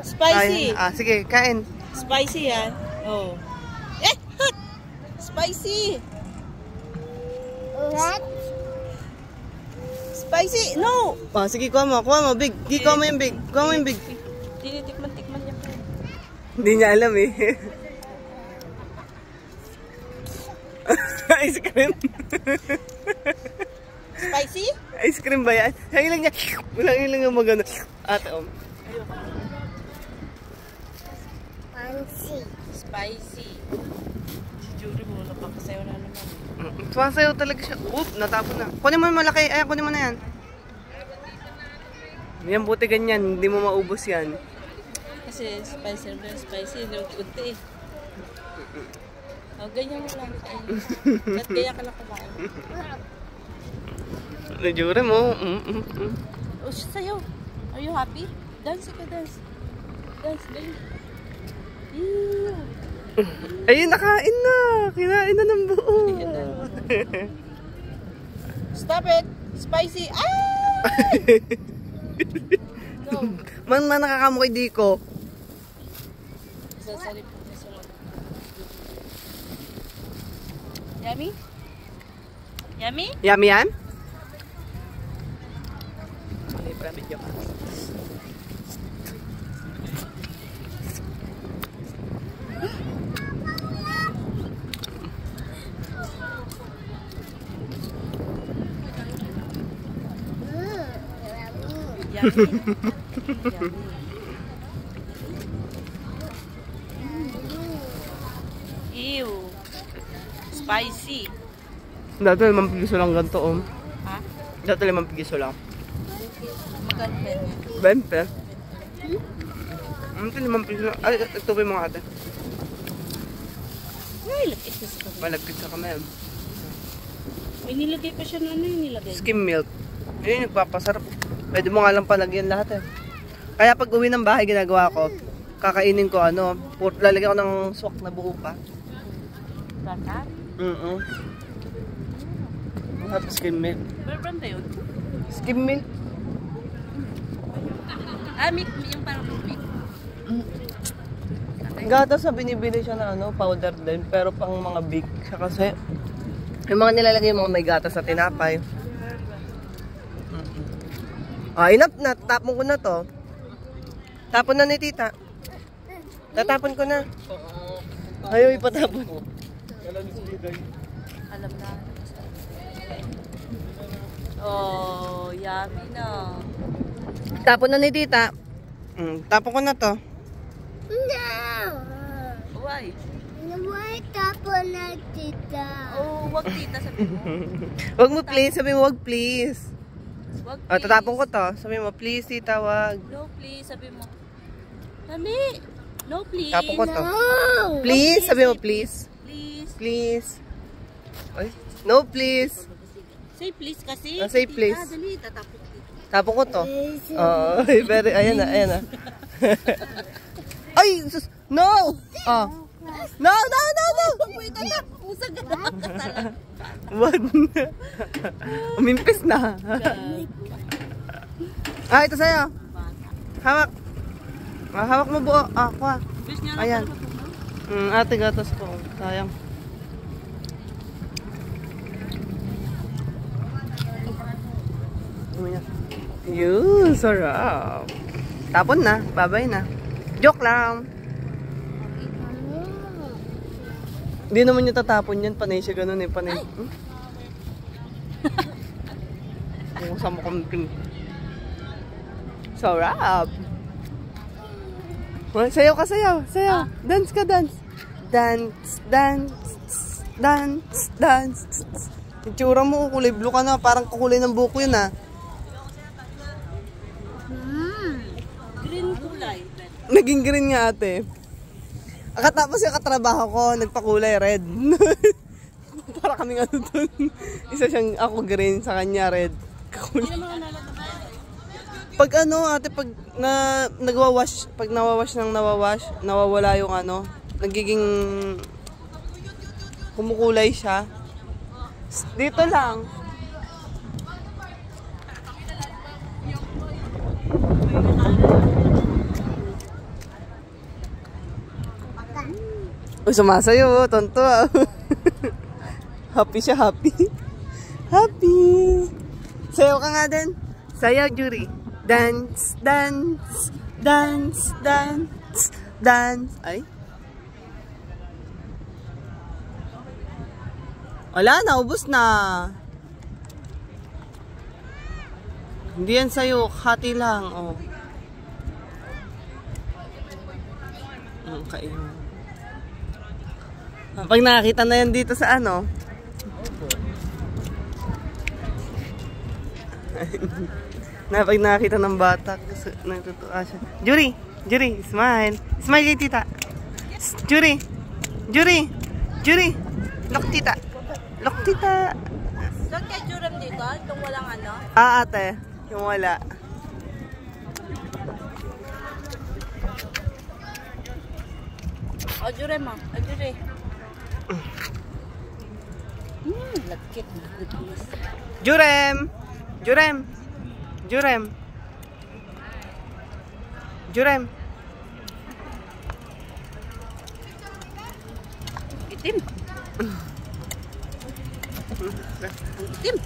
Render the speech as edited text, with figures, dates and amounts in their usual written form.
Spicy. Sige, kain. Spicy yan. Oh. Eh, hot. Spicy. What? Spicy. No. Sige, kuha mo, big. Kuha mo yung big. Kuha mo yung big. Tinitikman niya. Hindi niya alam eh. Ice cream. Spicy? Ice cream ba yan? Hilang niya. Walang hilang yung magano. Ate, Spicy. Si Jury mo, napakasayaw na naman. Sumasayaw talaga siya. Oop, natapon na. Kunin mo yung malaki. Ayan, kunin mo na yan. Yan, buti ganyan. Hindi mo maubos yan. Kasi spicy, unti-unti eh. Ganyan mo lang kain. At kaya ka lang kumain. Jury mo. Oh, sayaw. Are you happy? Dance ka, dance. Dance. Ayun, nakain na. Kinain na ng buo. Stop it. Spicy. No. Man nakakamukoy di ko. Sasali po. Yummy? Yummy? Yummy yan? Hindi pa medyo ka. Ew. Spicy. Dati 5 piso lang ganito, Ha? Dati 5 piso lang. Magkano ba yan? 20. Ito 5 piso lang. Ay, ito pa yung mga ate. Ay, lapit na sa kanya. Malagkit sa kamay. May nilagay pa siya na ano yung nilagay? Skim milk. Yun yung nagpapasarap. Pwede mo nga lang palagyan lahat eh. Kaya pag uwi ng bahay, ginagawa ko, kakainin ko lalagyan ko ng swak na buo pa. Bata? Skim milk. Where from ba yun? Skim milk? Milk. Yung parang milk. Gatas na binibili siya na powder din, pero pang mga big siya kasi. Yung mga nilalagay yung mga may gatas na tinapay. Enough na. Tapon ko na to. Tapon na ni tita. Tatapon ko na. Ayaw ipatapon. Alam na. Oh, yummy na. Tapon na ni tita. Tapon ko na to. No. Why? Why tapon na tita? Oh, wag tita sabi mo. Wag mo please. Sabi mo wag please. Wag please. Tatapon ko to. Sabi mo please tita wag. No please sabi mo. Mami, no please. Tapon ko to. No. Please. Sabi mo please. Please. Please. Ay, no please. Say please kasi. Say please. Dali, tatapon ko. Tapon ko to. Very, ayan na. Ay, sus, no! No! Wait, anak. Usag ka na. Wag na. Umimpis na. Ito sa'yo. Hawak. Hawak mo buo. Kuha. Ayan. Ate gatas ko. Sayang. Yun, sarap. Tapon na. Babay na. Joke lang. Hindi naman yung tatapon yan. Panay siya ganun eh. Panay. Kung sama kong sarap. Sayaw ka, sayaw. Dance ka, dance. Dance. Itsura mo, kulay blue ka na. Parang kukulay ng buko yun Green kulay. Naging green nga ate. Akatapos yung katrabaho ko, nagpakulay red. Para kaming ano dun. Isa siyang ako green, sa kanya red. Pag ate, pag nagwawash, pag nawawala yung nagiging kumukulay siya. Dito lang. O, sumasayo, tonto. Happy siya, happy. Happy. Sayaw ka nga din. Sayaw, Juri. Dance, dance, dance, dance, dance. Ay. Wala na, ubos na. Hindi yan sa'yo, hati lang. Oh. Okay. Pag nakakita na yan dito sa ano. Pag nakakita ng bata, natutuwa siya. Juri! Juri! Smile! Smile kay tita! Juri! Juri! Juri! Look tita! Look tita! Saan kay Jurem dito? Itong walang ano? Ate. Yung wala. O, Jurem mo. O, Jure. Lagkit. Jurem! Jurem! Jurem! Jurem! Itim. Itim.